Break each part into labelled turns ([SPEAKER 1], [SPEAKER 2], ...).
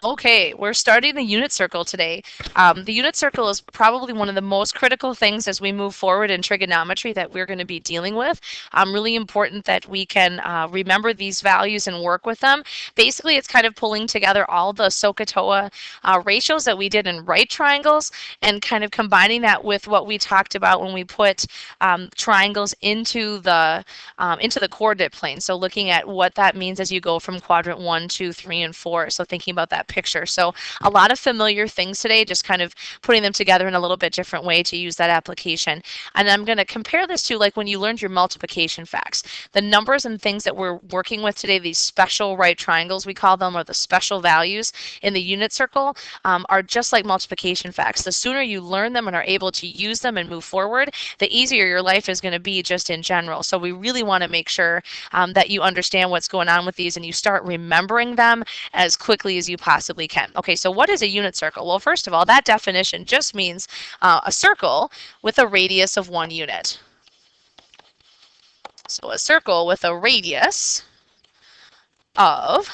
[SPEAKER 1] Okay, we're starting the unit circle today. The unit circle is probably one of the most critical things as we move forward in trigonometry that we're going to be dealing with. Really important that we can remember these values and work with them. Basically, it's kind of pulling together all the SOHCAHTOA ratios that we did in right triangles and kind of combining that with what we talked about when we put triangles into the coordinate plane. So looking at what that means as you go from quadrant 1, 2, 3, and 4. So thinking about that picture. So a lot of familiar things today, just kind of putting them together in a little bit different way to use that application. And I'm going to compare this to like when you learned your multiplication facts. The numbers and things that we're working with today, these special right triangles we call them, or the special values in the unit circle, are just like multiplication facts. The sooner you learn them and are able to use them and move forward, the easier your life is going to be just in general. So we really want to make sure that you understand what's going on with these and you start remembering them as quickly as you possibly can. Okay, so what is a unit circle? Well, first of all, that definition just means a circle with a radius of 1 unit. So a circle with a radius of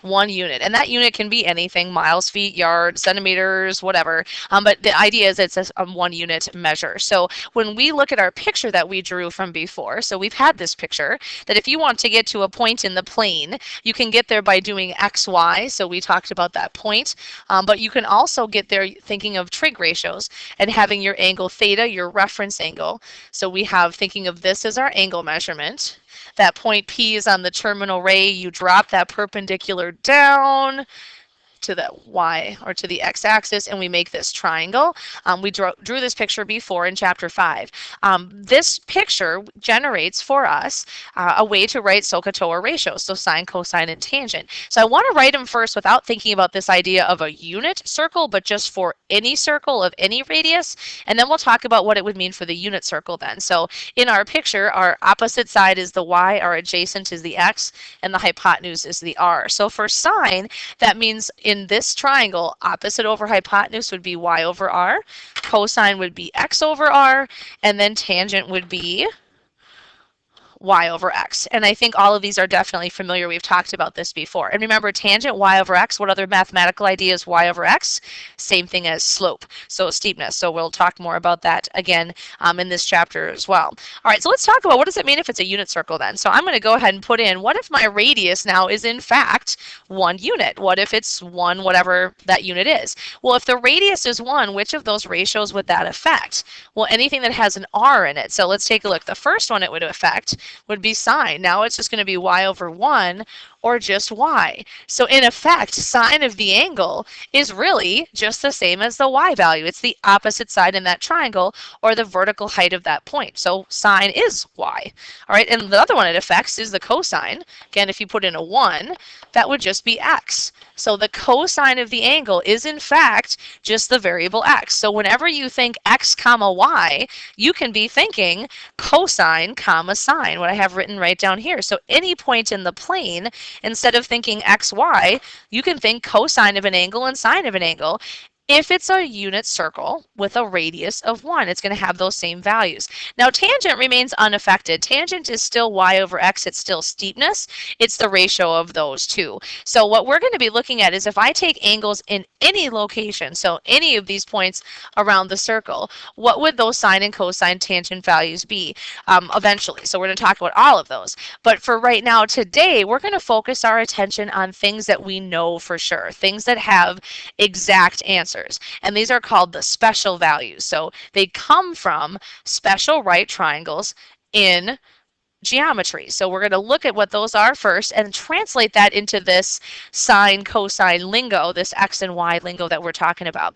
[SPEAKER 1] 1 unit, and that unit can be anything: miles, feet, yards, centimeters, whatever, but the idea is it's a 1 unit measure. So when we look at our picture that we drew from before, so we've had this picture that if you want to get to a point in the plane, you can get there by doing x, y, so we talked about that point, but you can also get there thinking of trig ratios and having your angle theta, your reference angle. So we have thinking of this as our angle measurement. That point P is on the terminal ray. You drop that perpendicular down to the y or to the x-axis, and we make this triangle. We drew this picture before in chapter 5. This picture generates for us a way to write SOHCAHTOA ratios, so sine, cosine, and tangent. So I want to write them first without thinking about this idea of a unit circle, but just for any circle of any radius, and then we'll talk about what it would mean for the unit circle then. So in our picture, our opposite side is the y, our adjacent is the x, and the hypotenuse is the r. So for sine, that means in this triangle, opposite over hypotenuse would be y over r, cosine would be x over r, and then tangent would be y over x. And I think all of these are definitely familiar. We've talked about this before. And remember, tangent y over x, what other mathematical idea is y over x? Same thing as slope, so steepness. So we'll talk more about that again in this chapter as well. All right, so let's talk about what does it mean if it's a unit circle then. So I'm going to go ahead and put in, what if my radius now is in fact 1 unit? What if it's 1 whatever that unit is? Well, if the radius is 1, which of those ratios would that affect? Well, anything that has an r in it. So let's take a look. The first one it would affect would be sine. Now it's just going to be y over 1 or just y. So in effect, sine of the angle is really just the same as the y value. It's the opposite side in that triangle or the vertical height of that point. So sine is y. All right, and the other one it affects is the cosine. Again, if you put in a 1, that would just be x. So the cosine of the angle is in fact just the variable x. So whenever you think x comma y, you can be thinking cosine comma sine, what I have written right down here. So any point in the plane, instead of thinking x, y, you can think cosine of an angle and sine of an angle. If it's a unit circle with a radius of 1, it's going to have those same values. Now, tangent remains unaffected. Tangent is still y over x. It's still steepness. It's the ratio of those two. So what we're going to be looking at is if I take angles in any location, so any of these points around the circle, what would those sine and cosine tangent values be eventually? So we're going to talk about all of those. But for right now, today, we're going to focus our attention on things that we know for sure, things that have exact answers. And these are called the special values. So they come from special right triangles in geometry. So we're going to look at what those are first and translate that into this sine cosine lingo, this x and y lingo that we're talking about.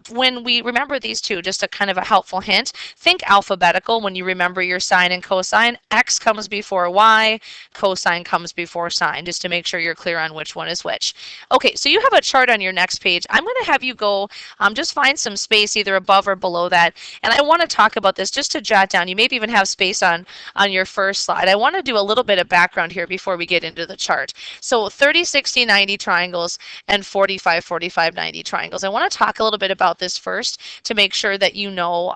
[SPEAKER 1] When we remember these two, just a kind of a helpful hint, think alphabetical when you remember your sine and cosine. X comes before y, cosine comes before sine, just to make sure you're clear on which one is which. Okay, so you have a chart on your next page. I'm going to have you go just find some space either above or below that, and I want to talk about this just to jot down. You maybe even have space on your first first slide, I want to do a little bit of background here before we get into the chart. So 30, 60, 90 triangles and 45, 45, 90 triangles. I want to talk a little bit about this first to make sure that you know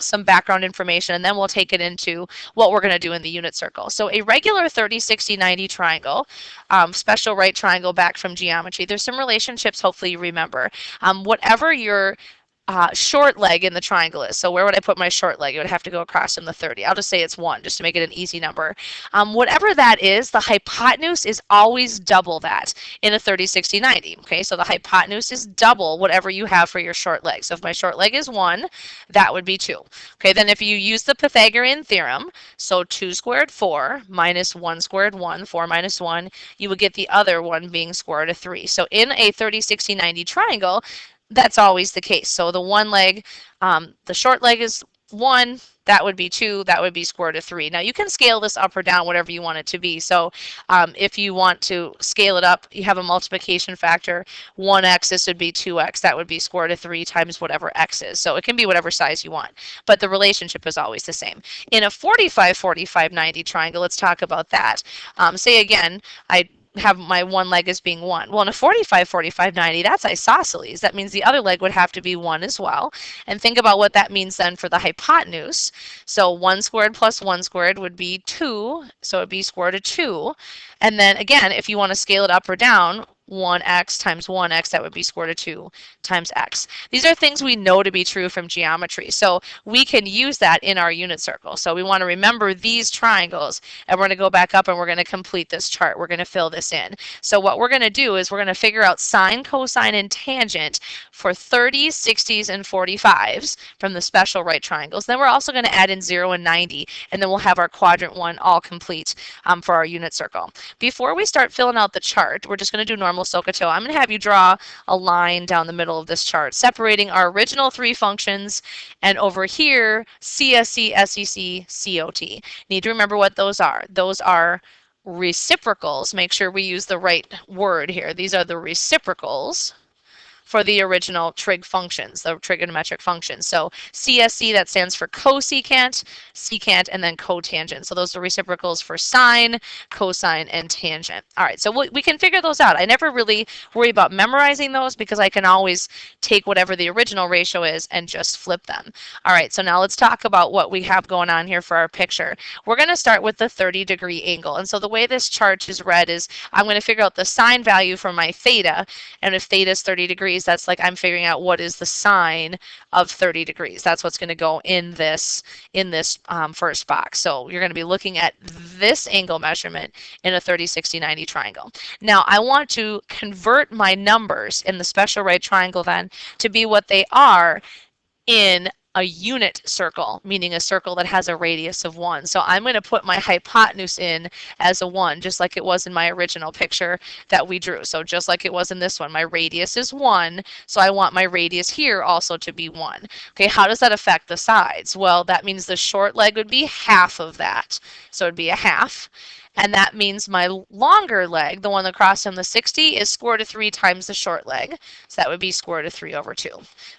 [SPEAKER 1] some background information, and then we'll take it into what we're going to do in the unit circle. So a regular 30, 60, 90 triangle, special right triangle back from geometry, there's some relationships hopefully you remember. Whatever your short leg in the triangle is. So where would I put my short leg? It would have to go across from the 30. I'll just say it's 1 just to make it an easy number. Whatever that is, the hypotenuse is always double that in a 30, 60, 90. Okay, so the hypotenuse is double whatever you have for your short leg. So if my short leg is 1, that would be 2. Okay, then if you use the Pythagorean theorem, so 2 squared 4 minus 1 squared 1, 4 minus 1, you would get the other one being square root of 3. So in a 30, 60, 90 triangle, that's always the case. So the one leg, the short leg is 1, that would be 2, that would be square root of 3. Now you can scale this up or down, whatever you want it to be. So if you want to scale it up, you have a multiplication factor. 1x, this would be 2x, that would be square root of 3 times whatever x is. So it can be whatever size you want, but the relationship is always the same. In a 45, 45, 90 triangle, let's talk about that. Say again, I have my one leg as being 1. Well, in a 45, 45, 90, that's isosceles. That means the other leg would have to be 1 as well. And think about what that means then for the hypotenuse. So 1 squared plus 1 squared would be 2, so it would be square root of 2. And then again, if you want to scale it up or down, 1x times 1x, that would be square root of 2 times x. These are things we know to be true from geometry, so we can use that in our unit circle. So we want to remember these triangles, and we're going to go back up and we're going to complete this chart. We're going to fill this in. So what we're going to do is we're going to figure out sine, cosine, and tangent for 30s, 60s, and 45s from the special right triangles. Then we're also going to add in 0 and 90, and then we'll have our quadrant 1 all complete for our unit circle. Before we start filling out the chart, we're just going to do normal SOHCAHTOA. I'm going to have you draw a line down the middle of this chart, separating our original 3 functions, and over here, CSC, SEC, COT. Need to remember what those are. Those are reciprocals. Make sure we use the right word here. These are the reciprocals for the original trig functions, the trigonometric functions. So CSC, that stands for cosecant, secant, and then cotangent. So those are reciprocals for sine, cosine, and tangent. All right, so we can figure those out. I never really worry about memorizing those because I can always take whatever the original ratio is and just flip them. All right, so now let's talk about what we have going on here for our picture. We're going to start with the 30-degree angle. And so the way this chart is read is I'm going to figure out the sine value for my theta, and if theta is 30 degrees, that's like I'm figuring out what is the sine of 30 degrees. That's what's going to go in this first box. So you're going to be looking at this angle measurement in a 30, 60, 90 triangle. Now I want to convert my numbers in the special right triangle then to be what they are in a unit circle, meaning a circle that has a radius of 1. So I'm going to put my hypotenuse in as a 1, just like it was in my original picture that we drew. So just like it was in this one, my radius is 1, so I want my radius here also to be 1. Okay, how does that affect the sides? Well, that means the short leg would be half of that, so it would be a half. And that means my longer leg, the one across from the 60, is square root of 3 times the short leg. So that would be square root of 3 over 2.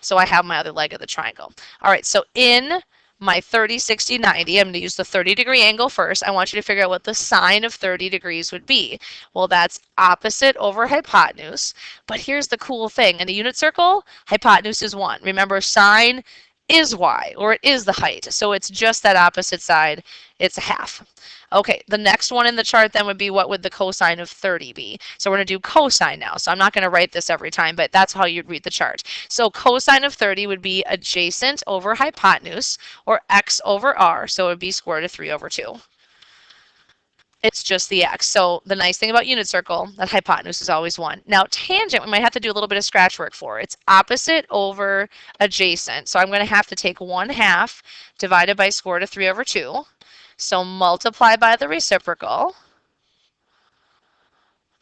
[SPEAKER 1] So I have my other leg of the triangle. All right, so in my 30, 60, 90, I'm going to use the 30-degree angle first. I want you to figure out what the sine of 30 degrees would be. Well, that's opposite over hypotenuse. But here's the cool thing. In a unit circle, hypotenuse is 1. Remember, sine is y, or it is the height. So it's just that opposite side. It's a half. Okay, the next one in the chart then would be what would the cosine of 30 be? So we're going to do cosine now. So I'm not going to write this every time, but that's how you'd read the chart. So cosine of 30 would be adjacent over hypotenuse, or x over r. So it would be square root of 3 over 2. It's just the x. So the nice thing about unit circle, that hypotenuse is always 1. Now tangent, we might have to do a little bit of scratch work for. It's opposite over adjacent. So I'm going to have to take 1/2 divided by square root of 3 over 2. So multiply by the reciprocal.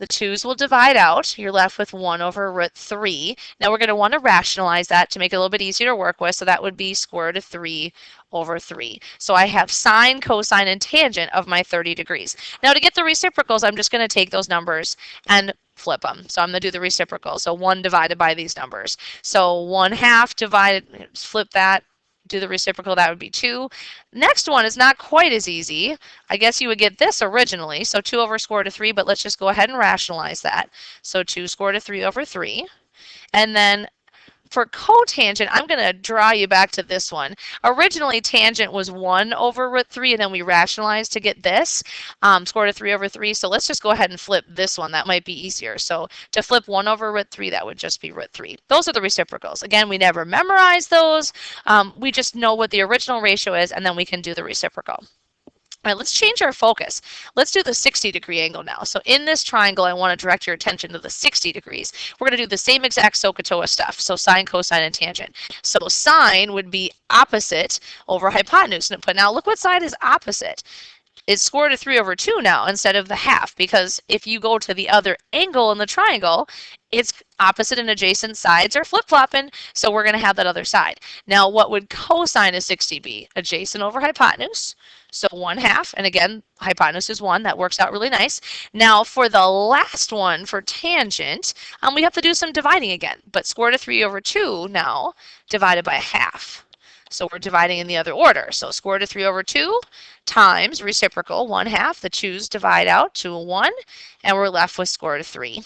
[SPEAKER 1] The 2's will divide out. You're left with 1 over root 3. Now we're going to want to rationalize that to make it a little bit easier to work with. So that would be square root of 3 over 3. So I have sine, cosine, and tangent of my 30 degrees. Now to get the reciprocals, I'm just going to take those numbers and flip them. So I'm going to do the reciprocal. So 1 divided by these numbers. So 1/2 divided, flip that. do the reciprocal, that would be 2. Next one is not quite as easy. I guess you would get this originally, so 2 over square root of 3, but let's just go ahead and rationalize that. So 2 square root of 3 over 3. And then for cotangent, I'm going to draw you back to this one. Originally, tangent was 1 over root 3, and then we rationalized to get this, square root of 3 over 3. So let's just go ahead and flip this one. That might be easier. So to flip 1 over root 3, that would just be root 3. Those are the reciprocals. Again, we never memorize those. We just know what the original ratio is, and then we can do the reciprocal. All right, let's change our focus. Let's do the 60-degree angle now. So in this triangle, I want to direct your attention to the 60 degrees. We're going to do the same exact SOHCAHTOA stuff, so sine, cosine, and tangent. So sine would be opposite over hypotenuse. But now look what side is opposite. It's square root of 3 over 2 now instead of the half, because if you go to the other angle in the triangle, it's opposite and adjacent sides are flip-flopping, so we're going to have that other side. Now, what would cosine of 60 be? Adjacent over hypotenuse, so 1/2, and again, hypotenuse is 1. That works out really nice. Now, for the last one, for tangent, we have to do some dividing again, but square root of 3 over 2 now divided by 1/2. So we're dividing in the other order. So square root of 3 over 2 times reciprocal, 1/2. The 2's divide out to a 1, and we're left with square root of 3.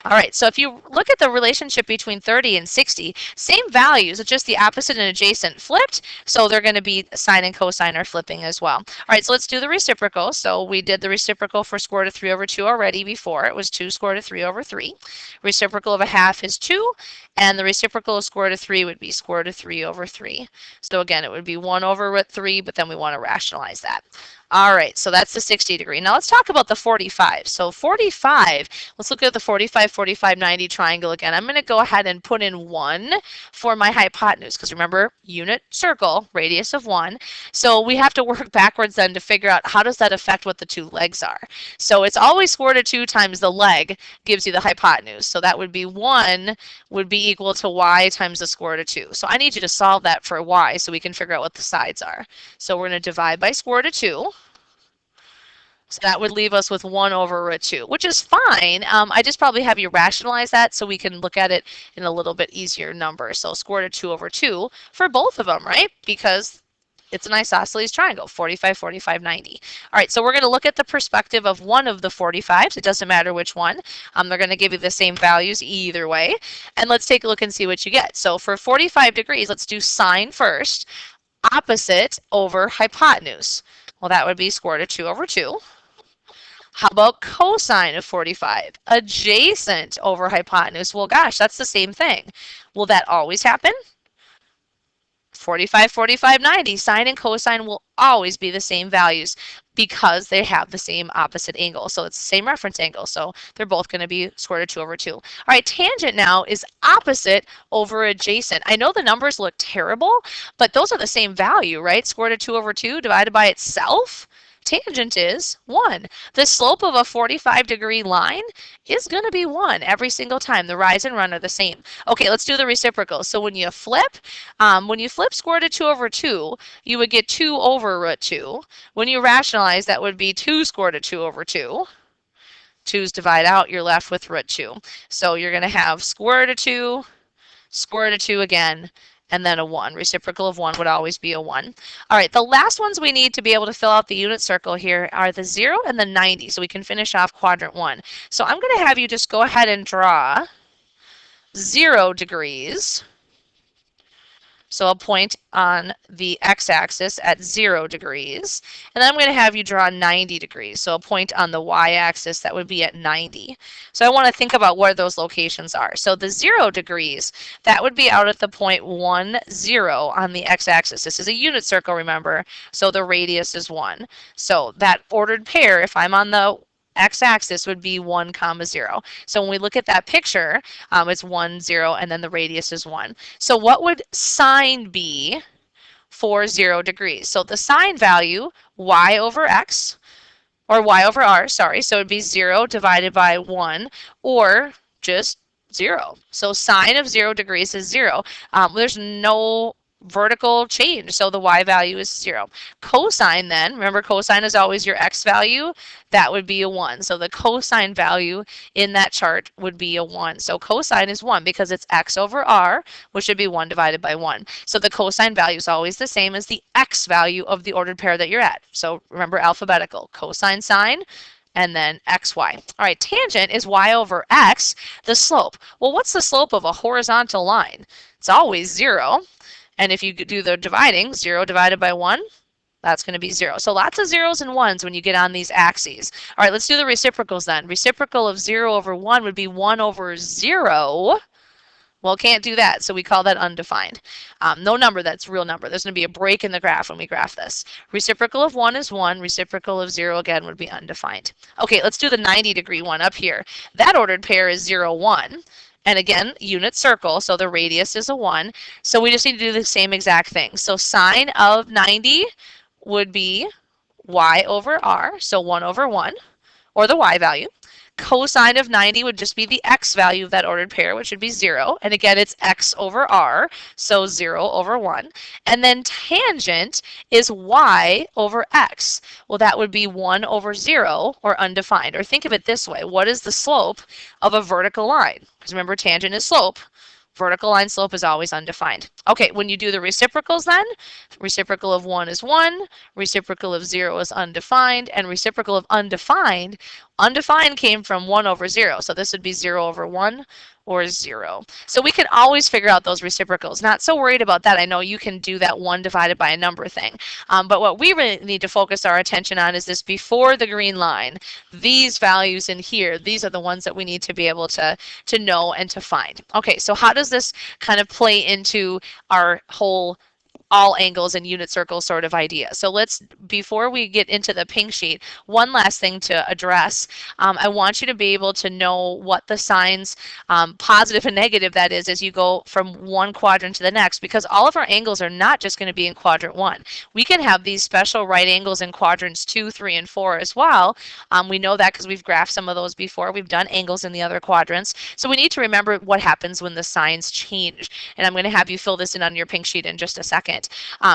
[SPEAKER 1] All right, so if you look at the relationship between 30 and 60, same values, it's just the opposite and adjacent flipped, so they're going to be sine and cosine are flipping as well. All right, so let's do the reciprocal. So we did the reciprocal for square root of 3 over 2 already before. It was 2 square root of 3 over 3. Reciprocal of 1/2 is 2, and the reciprocal of square root of 3 would be square root of 3 over 3. So again, it would be 1 over root 3, but then we want to rationalize that. All right, so that's the 60 degree. Now let's talk about the 45. So 45, let's look at the 45, 45, 90 triangle again. I'm going to go ahead and put in 1 for my hypotenuse, because remember, unit circle, radius of 1. So we have to work backwards then to figure out how does that affect what the two legs are. So it's always square root of 2 times the leg gives you the hypotenuse. So that would be 1 would be equal to y times the square root of 2. So I need you to solve that for y so we can figure out what the sides are. So we're going to divide by square root of 2. So that would leave us with 1 over root 2, which is fine. I just probably have you rationalize that so we can look at it in a little bit easier number. So square root of 2 over 2 for both of them, right? Because it's an isosceles triangle, 45, 45, 90. All right, so we're going to look at the perspective of one of the 45s. It doesn't matter which one. They're going to give you the same values either way. And let's take a look and see what you get. So for 45 degrees, let's do sine first. Opposite over hypotenuse. Well, that would be square root of 2 over 2. How about cosine of 45? Adjacent over hypotenuse. Well, gosh, that's the same thing. Will that always happen? 45, 45, 90. Sine and cosine will always be the same values because they have the same opposite angle. So it's the same reference angle. So they're both going to be square root of 2 over 2. All right, tangent now is opposite over adjacent. I know the numbers look terrible, but those are the same value, right? Square root of 2 over 2 divided by itself. Tangent is 1. The slope of a 45-degree line is going to be 1 every single time. The rise and run are the same. Okay, let's do the reciprocal. So when you flip square root of 2 over 2, you would get 2 over root 2. When you rationalize, that would be 2 square root of 2 over 2. 2's divide out, you're left with root 2. So you're going to have square root of 2, square root of 2 again, and then a 1. Reciprocal of 1 would always be a 1. All right, the last ones we need to be able to fill out the unit circle here are the 0 and the 90, so we can finish off quadrant 1. So I'm going to have you just go ahead and draw 0 degrees. So a point on the x-axis at 0 degrees. And then I'm going to have you draw 90 degrees. So a point on the y-axis that would be at 90. So I want to think about where those locations are. So the 0 degrees, that would be out at the point 1, 0 on the x-axis. This is a unit circle, remember. So the radius is 1. So that ordered pair, if I'm on the x-axis would be 1, 0. So when we look at that picture, it's 1, 0, and then the radius is 1. So what would sine be for 0 degrees? So the sine value, y over x, or y over r, sorry, so it would be 0 divided by 1, or just 0. So sine of 0 degrees is 0. There's no vertical change, so the y value is 0. Cosine then, remember cosine is always your x value, that would be a 1. So the cosine value in that chart would be a 1. So cosine is 1 because it's x over r, which should be 1 divided by 1. So the cosine value is always the same as the x value of the ordered pair that you're at. So remember alphabetical, cosine, sine, and then xy. All right, tangent is y over x, the slope. Well, what's the slope of a horizontal line? It's always 0. And if you do the dividing, 0 divided by 1, that's going to be 0. So lots of zeros and ones when you get on these axes. All right, let's do the reciprocals then. Reciprocal of 0 over 1 would be 1 over 0. Well, can't do that, so we call that undefined. No number, that's real number. There's going to be a break in the graph when we graph this. Reciprocal of 1 is 1. Reciprocal of 0, again, would be undefined. Okay, let's do the 90-degree one up here. That ordered pair is 0, 1. And again, unit circle, so the radius is a 1. So we just need to do the same exact thing. So sine of 90 would be y over r, so 1 over 1, or the y value. Cosine of 90 would just be the x value of that ordered pair, which would be 0. And again, it's x over r, so 0 over 1. And then tangent is y over x. Well, that would be 1 over 0, or undefined. Or think of it this way. What is the slope of a vertical line? Because remember, tangent is slope. Vertical line slope is always undefined. Okay, when you do the reciprocals then, reciprocal of 1 is 1, reciprocal of 0 is undefined, and reciprocal of undefined came from 1 over 0. So this would be 0 over 1 or 0. So we can always figure out those reciprocals. Not so worried about that. I know you can do that 1 divided by a number thing. But what we really need to focus our attention on is this before the green line. These values in here, these are the ones that we need to be able to know and to find. Okay, so how does this kind of play into our whole all angles and unit circles sort of idea? So let's, before we get into the pink sheet, one last thing to address. I want you to be able to know what the signs, positive and negative, that is as you go from one quadrant to the next, because all of our angles are not just going to be in quadrant 1. We can have these special right angles in quadrants 2, 3, and 4 as well. We know that because we've graphed some of those before. We've done angles in the other quadrants. So we need to remember what happens when the signs change. And I'm going to have you fill this in on your pink sheet in just a second.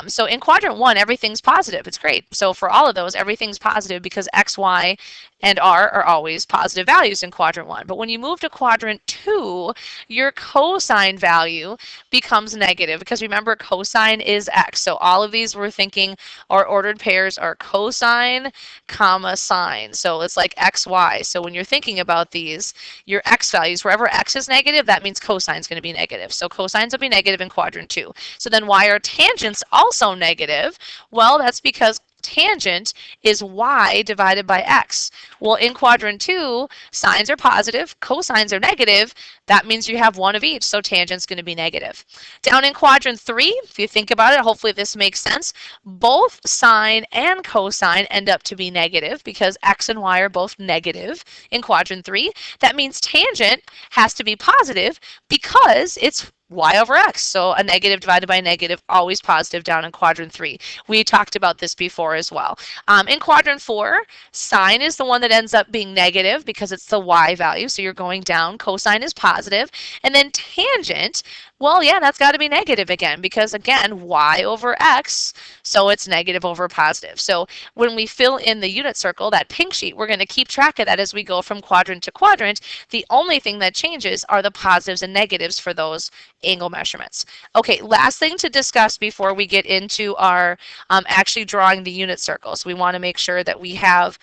[SPEAKER 1] So in quadrant 1, everything's positive. It's great. So for all of those, everything's positive because x, y, and r are always positive values in quadrant 1. But when you move to quadrant 2, your cosine value becomes negative because remember, cosine is x. So all of these we're thinking our ordered pairs are cosine, comma, sine. So it's like x, y. So when you're thinking about these, your x values, wherever x is negative, that means cosine is going to be negative. So cosines will be negative in quadrant 2. So then why are tangents also negative? Well, that's because tangent is y divided by x. Well, in quadrant 2, sines are positive, cosines are negative. That means you have one of each, so tangent's going to be negative. Down in quadrant 3, if you think about it, hopefully this makes sense, both sine and cosine end up to be negative because x and y are both negative in quadrant 3. That means tangent has to be positive because it's y over x. So a negative divided by a negative, always positive down in quadrant 3. We talked about this before as well. In quadrant 4, sine is the one that ends up being negative because it's the y value. So you're going down. Cosine is positive. And then tangent, well, yeah, that's got to be negative again because, again, y over x, so it's negative over positive. So when we fill in the unit circle, that pink sheet, we're going to keep track of that as we go from quadrant to quadrant. The only thing that changes are the positives and negatives for those angle measurements. Okay, last thing to discuss before we get into our actually drawing the unit circle. So we want to make sure that we have,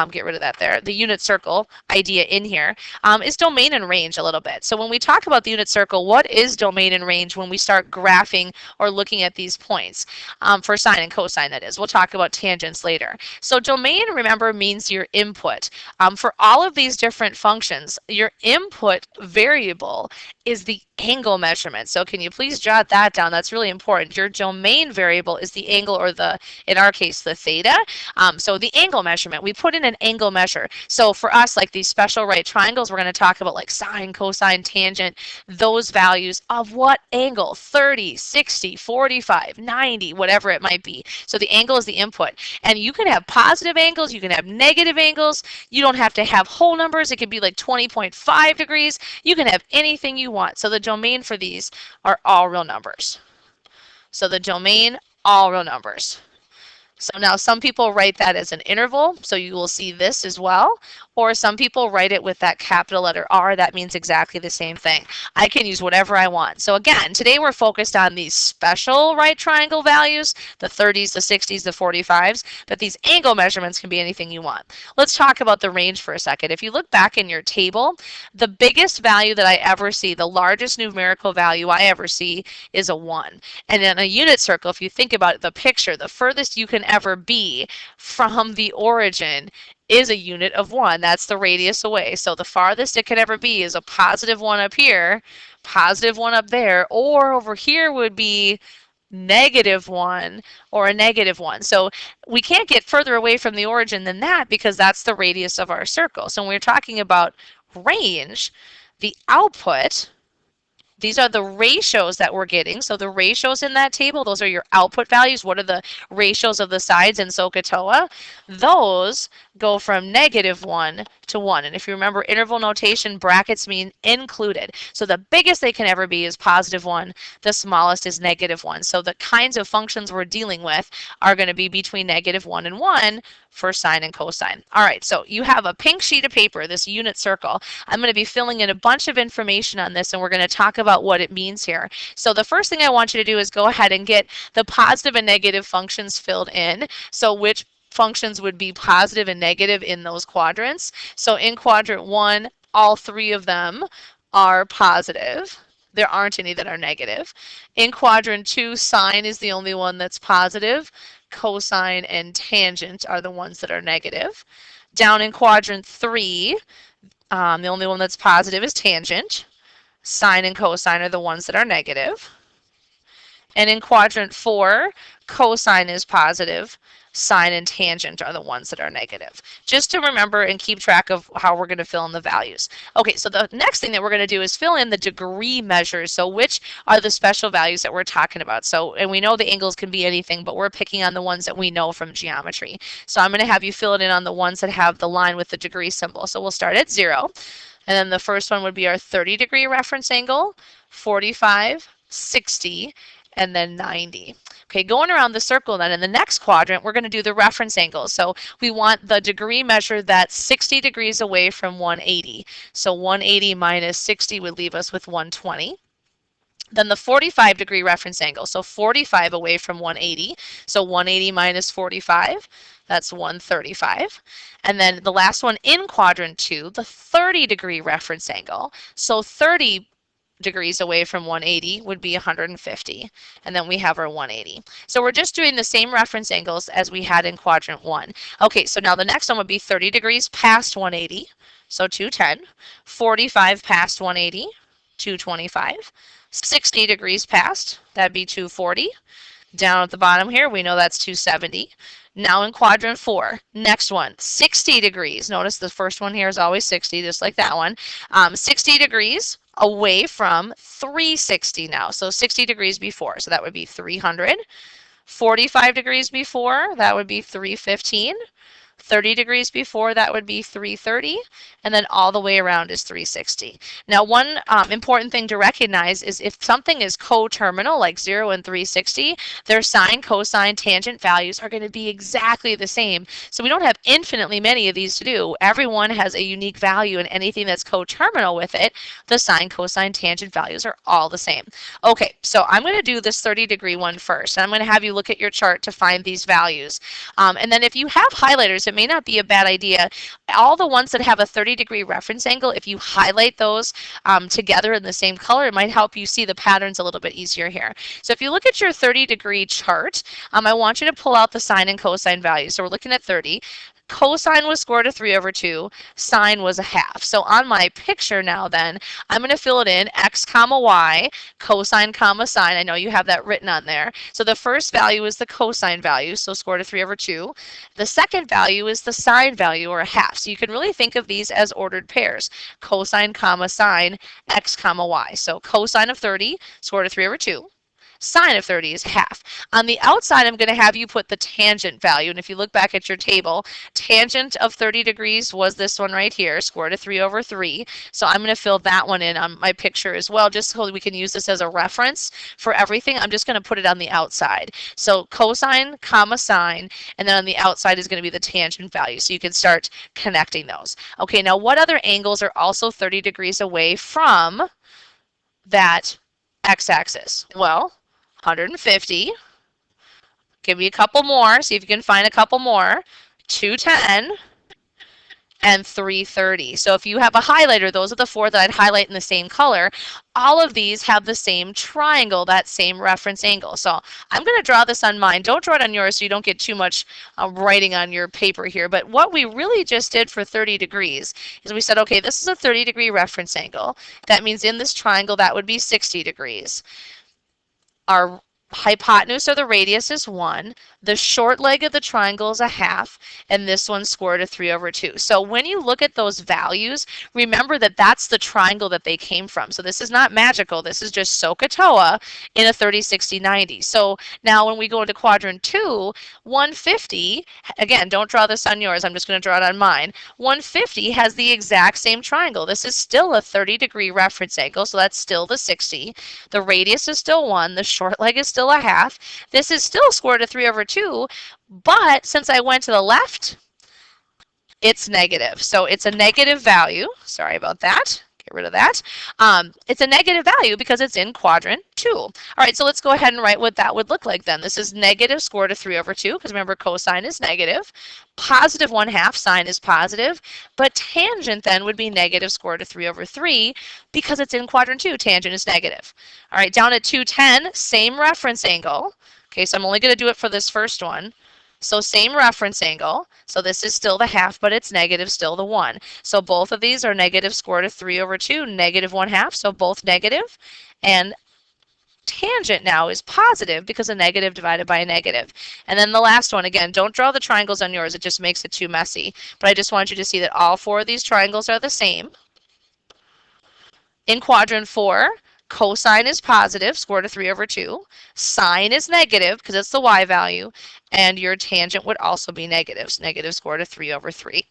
[SPEAKER 1] get rid of that there, the unit circle idea in here, is domain and range a little bit. So when we talk about the unit circle, what is domain and range when we start graphing or looking at these points? For sine and cosine, that is. We'll talk about tangents later. So domain, remember, means your input. For all of these different functions, your input variable is the angle measurement. So can you please jot that down? That's really important. Your domain variable is the angle, or the, in our case, the theta. So the angle measurement, we put in an angle measure. So for us, like these special right triangles, we're going to talk about like sine, cosine, tangent, those values of what angle? 30, 60, 45, 90, whatever it might be. So the angle is the input. And you can have positive angles, you can have negative angles. You don't have to have whole numbers. It could be like 20.5 degrees. You can have anything you want. So the domain for these are all real numbers. So the domain, all real numbers. So now some people write that as an interval, so you will see this as well, or some people write it with that capital letter R. That means exactly the same thing. I can use whatever I want. So again, today we're focused on these special right triangle values, the 30s, the 60s, the 45s, but these angle measurements can be anything you want. Let's talk about the range for a second. If you look back in your table, the biggest value that I ever see, the largest numerical value I ever see is a 1. And in a unit circle, if you think about the picture, the furthest you can ever be from the origin is a unit of 1. That's the radius away. So the farthest it could ever be is a positive 1 up here, positive 1 up there, or over here would be negative 1 or a negative 1. So we can't get further away from the origin than that because that's the radius of our circle. So when we're talking about range, the output, these are the ratios that we're getting. So the ratios in that table, those are your output values. What are the ratios of the sides in SOHCAHTOA? Those go from -1 to 1. And if you remember interval notation, brackets mean included. So the biggest they can ever be is +1. The smallest is -1. So the kinds of functions we're dealing with are going to be between -1 and 1 for sine and cosine. All right, so you have a pink sheet of paper, this unit circle. I'm going to be filling in a bunch of information on this, and we're going to talk about what it means here. So the first thing I want you to do is go ahead and get the positive and negative functions filled in. So which functions would be positive and negative in those quadrants. So in quadrant 1, all 3 of them are positive. There aren't any that are negative. In quadrant 2, sine is the only one that's positive. Cosine and tangent are the ones that are negative. Down in quadrant 3, the only one that's positive is tangent. Sine and cosine are the ones that are negative. And in quadrant 4, cosine is positive. Sine and tangent are the ones that are negative. Just to remember and keep track of how we're going to fill in the values. Okay, so the next thing that we're going to do is fill in the degree measures. So which are the special values that we're talking about? So, and we know the angles can be anything, but we're picking on the ones that we know from geometry. So I'm going to have you fill it in on the ones that have the line with the degree symbol. So we'll start at 0. And then the first one would be our 30-degree reference angle, 45, 60, and then 90. Okay, going around the circle then, in the next quadrant, we're going to do the reference angles. So we want the degree measure that's 60 degrees away from 180. So 180 minus 60 would leave us with 120. Then the 45-degree reference angle, so 45 away from 180. So 180 minus 45, that's 135. And then the last one in quadrant 2, the 30-degree reference angle. So 30 degrees away from 180 would be 150, and then we have our 180. So we're just doing the same reference angles as we had in quadrant 1. Okay, so now the next one would be 30 degrees past 180, so 210, 45 past 180, 225, 60 degrees past, that'd be 240. Down at the bottom here, we know that's 270. Now in quadrant 4, next one, 60 degrees. Notice the first one here is always 60, just like that one. 60 degrees away from 360 now. So 60 degrees before, so that would be 300. 45 degrees before, that would be 315. 30 degrees before, that would be 330, and then all the way around is 360. Now, one important thing to recognize is if something is coterminal, like 0 and 360, their sine, cosine, tangent values are going to be exactly the same. So we don't have infinitely many of these to do. Everyone has a unique value, and anything that's coterminal with it, the sine, cosine, tangent values are all the same. Okay, so I'm going to do this 30-degree one first, and I'm going to have you look at your chart to find these values. And then if you have highlighters, it may not be a bad idea. All the ones that have a 30-degree reference angle, if you highlight those together in the same color, it might help you see the patterns a little bit easier here. So if you look at your 30-degree chart, I want you to pull out the sine and cosine values. So we're looking at 30. Cosine was square root of 3 over 2. Sine was a half. So on my picture now then, I'm going to fill it in x comma y, cosine comma sine. I know you have that written on there. So the first value is the cosine value, so square root of 3 over 2. The second value is the sine value, or a half. So you can really think of these as ordered pairs. Cosine comma sine, x comma y. So cosine of 30, square root of 3 over 2. sine of 30 is half. On the outside, I'm going to have you put the tangent value. And if you look back at your table, tangent of 30 degrees was this one right here, square root of 3 over 3. So I'm going to fill that one in on my picture as well, just so we can use this as a reference for everything. I'm just going to put it on the outside. So cosine, comma, sine, and then on the outside is going to be the tangent value. So you can start connecting those. Okay, now what other angles are also 30 degrees away from that x-axis? Well, 150. Give me a couple more. See if you can find a couple more. 210 and 330. So if you have a highlighter, those are the four that I'd highlight in the same color. All of these have the same triangle, that same reference angle. So I'm going to draw this on mine. Don't draw it on yours so you don't get too much writing on your paper here. But what we really just did for 30 degrees is we said, okay, this is a 30-degree reference angle. That means in this triangle, that would be 60 degrees. Our hypotenuse or the radius is 1. The short leg of the triangle is a half, and this one's square root of 3 over 2. So when you look at those values, remember that that's the triangle that they came from. So this is not magical. This is just SOHCAHTOA in a 30, 60, 90. So now when we go into quadrant 2, 150, again, don't draw this on yours. I'm just going to draw it on mine. 150 has the exact same triangle. This is still a 30-degree reference angle, so that's still the 60. The radius is still 1. The short leg is still a half. This is still square root of 3 over 2, but since I went to the left, it's negative. So it's a negative value. Sorry about that. Get rid of that. It's a negative value because it's in quadrant 2. All right, so let's go ahead and write what that would look like then. This is negative square root of 3 over 2, because remember cosine is negative. Positive 1/2, sine is positive. But tangent then would be negative square root of 3 over 3 because it's in quadrant 2. Tangent is negative. All right, down at 210, same reference angle. Okay, so I'm only going to do it for this first one. So same reference angle. So this is still the half, but it's negative still the 1. So both of these are negative square root of 3 over 2, negative 1/2, so both negative. And tangent now is positive because a negative divided by a negative. And then the last one, again, don't draw the triangles on yours. It just makes it too messy. But I just want you to see that all four of these triangles are the same. In quadrant 4, cosine is positive, square root of 3 over 2. Sine is negative because it's the y value. And your tangent would also be negative, so negative square root of 3 over 3.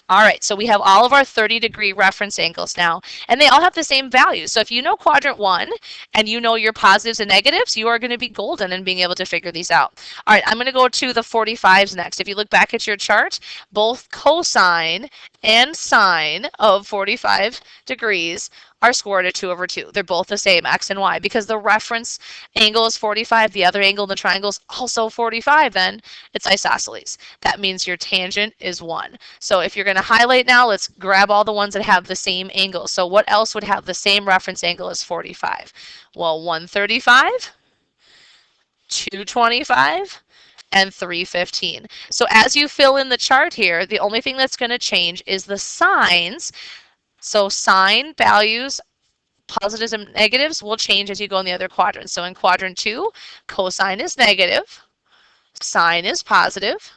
[SPEAKER 1] All right, so we have all of our 30-degree reference angles now, and they all have the same value. So if you know quadrant 1 and you know your positives and negatives, you are going to be golden in being able to figure these out. All right, I'm going to go to the 45s next. If you look back at your chart, both cosine and sine of 45 degrees are square root of 2 over 2. They're both the same, x and y, because the reference angle is 45, the other angle in the triangle is also 45, then it's isosceles. That means your tangent is 1. So if you're going to highlight now, let's grab all the ones that have the same angle. So what else would have the same reference angle as 45? Well, 135, 225, and 315. So as you fill in the chart here, the only thing that's going to change is the signs. So sine values, positives and negatives, will change as you go in the other quadrants. So in quadrant 2, cosine is negative, sine is positive,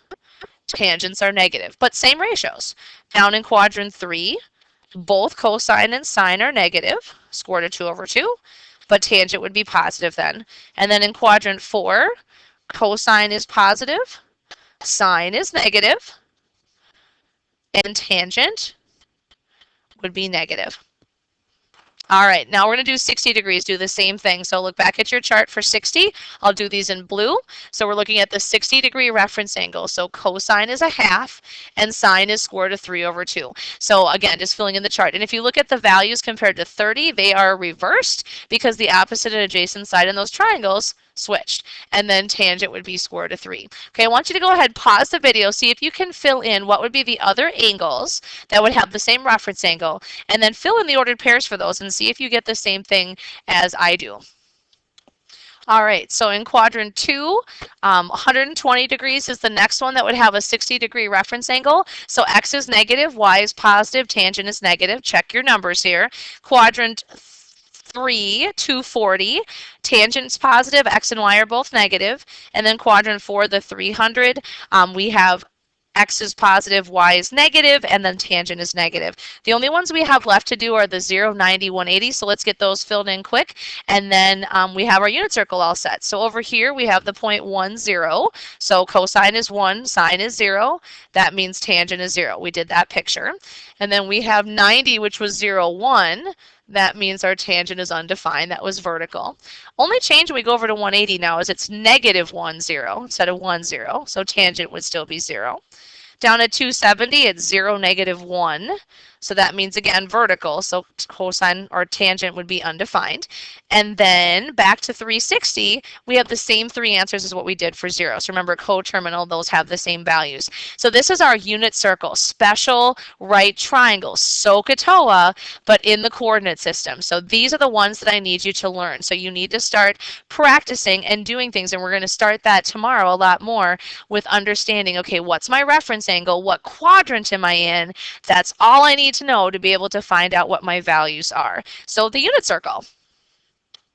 [SPEAKER 1] tangents are negative, but same ratios. Down in quadrant 3, both cosine and sine are negative, square root of 2 over 2, but tangent would be positive then. And then in quadrant 4, cosine is positive, sine is negative, and tangent would be negative. All right, now we're going to do 60 degrees, do the same thing. So look back at your chart for 60. I'll do these in blue. So we're looking at the 60-degree reference angle. So cosine is a half and sine is square root of 3 over 2. So again, just filling in the chart. And if you look at the values compared to 30, they are reversed because the opposite and adjacent side in those triangles switched. And then tangent would be square root of 3. Okay, I want you to go ahead, pause the video, see if you can fill in what would be the other angles that would have the same reference angle, and then fill in the ordered pairs for those and see if you get the same thing as I do. All right, so in quadrant 2, 120 degrees is the next one that would have a 60-degree reference angle. So x is negative, y is positive, tangent is negative. Check your numbers here. Quadrant 3, 240, tangent's positive, x and y are both negative. And then quadrant 4, the 300, we have x is positive, y is negative, and then tangent is negative. The only ones we have left to do are the 0, 90, 180, so let's get those filled in quick, and then we have our unit circle all set. So over here we have the point 1, 0, so cosine is 1, sine is 0, that means tangent is 0. We did that picture. And then we have 90, which was 0, 1. That means our tangent is undefined. That was vertical. Only change when we go over to 180 now is it's negative 1, 0 instead of 1, 0. So tangent would still be 0. Down at 270, it's 0, negative 1. So that means, again, vertical. So cosine or tangent would be undefined. And then back to 360, we have the same three answers as what we did for 0. So remember, coterminal, those have the same values. So this is our unit circle, special right triangle, SOHCAHTOA, but in the coordinate system. So these are the ones that I need you to learn. So you need to start practicing and doing things. And we're going to start that tomorrow a lot more with understanding, okay, what's my reference angle? What quadrant am I in? That's all I need to know to be able to find out what my values are. So the unit circle.